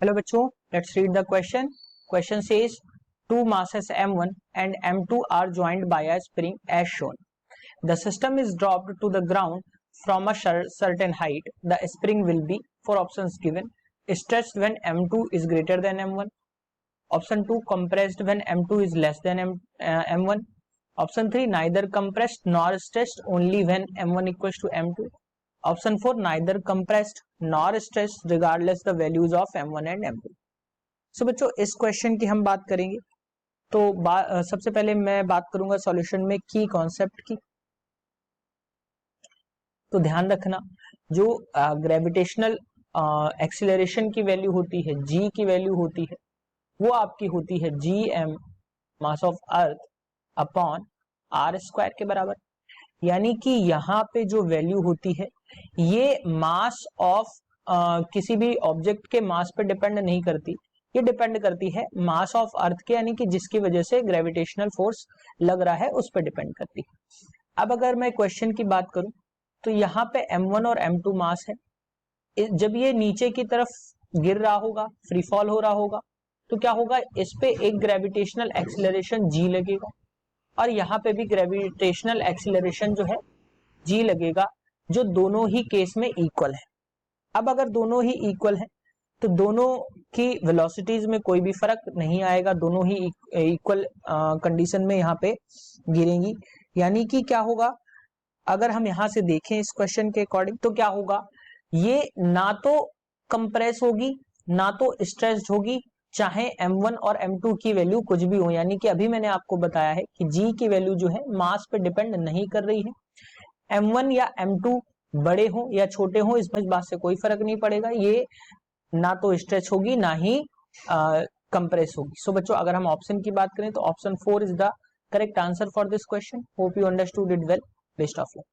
Hello बच्चों, let's read the question. Question says two masses m1 and m2 are joined by a spring as shown. The system is dropped to the ground from a certain height. The spring will be, for options given, stretched when m2 is greater than m1. Option 2, compressed when m2 is less than m1. Option 3, neither compressed nor stretched, only when m1 equals to m2. Option 4, neither compressed nor stretched regardless the values of m1 and m2. सो बच्चों इस question की हम बात करेंगे तो सबसे पहले मैं बात करूंगा सॉल्यूशन में की कॉन्सेप्ट की। तो ध्यान रखना, जो ग्रेविटेशनल एक्सीलरेशन की वैल्यू होती है, जी की वैल्यू होती है, वो आपकी होती है G M mass of earth upon R square के बराबर। यानी कि यहाँ पे जो वैल्यू होती है ये मास ऑफ किसी भी ऑब्जेक्ट के मास पे डिपेंड नहीं करती, ये डिपेंड करती है मास ऑफ अर्थ के, यानी कि जिसकी वजह से ग्रेविटेशनल फोर्स लग रहा है उस पर डिपेंड करती है। अब अगर मैं क्वेश्चन की बात करूं तो यहाँ पे m1 और m2 मास है। जब ये नीचे की तरफ गिर रहा होगा, फ्री फॉल हो रहा होगा, तो क्या होगा, इस पे एक ग्रेविटेशनल एक्सीलरेशन जी लगेगा और यहाँ पे भी ग्रेविटेशनल एक्सीलरेशन जो है जी लगेगा, जो दोनों ही केस में इक्वल है। अब अगर दोनों ही इक्वल है तो दोनों की वेलोसिटीज में कोई भी फर्क नहीं आएगा, दोनों ही इक्वल कंडीशन में यहाँ पे गिरेंगी। यानी कि क्या होगा, अगर हम यहां से देखें इस क्वेश्चन के अकॉर्डिंग तो क्या होगा, ये ना तो कंप्रेस होगी ना तो स्ट्रेस्ड होगी, चाहे m1 और m2 की वैल्यू कुछ भी हो। यानी कि अभी मैंने आपको बताया है कि g की वैल्यू जो है मास पे डिपेंड नहीं कर रही है। m1 या m2 बड़े हो या छोटे हो, इस बात से कोई फर्क नहीं पड़ेगा, ये ना तो स्ट्रेच होगी ना ही कंप्रेस होगी। सो बच्चों अगर हम ऑप्शन की बात करें तो option 4 is the correct answer for this question. Hope you understood it well. Best of luck.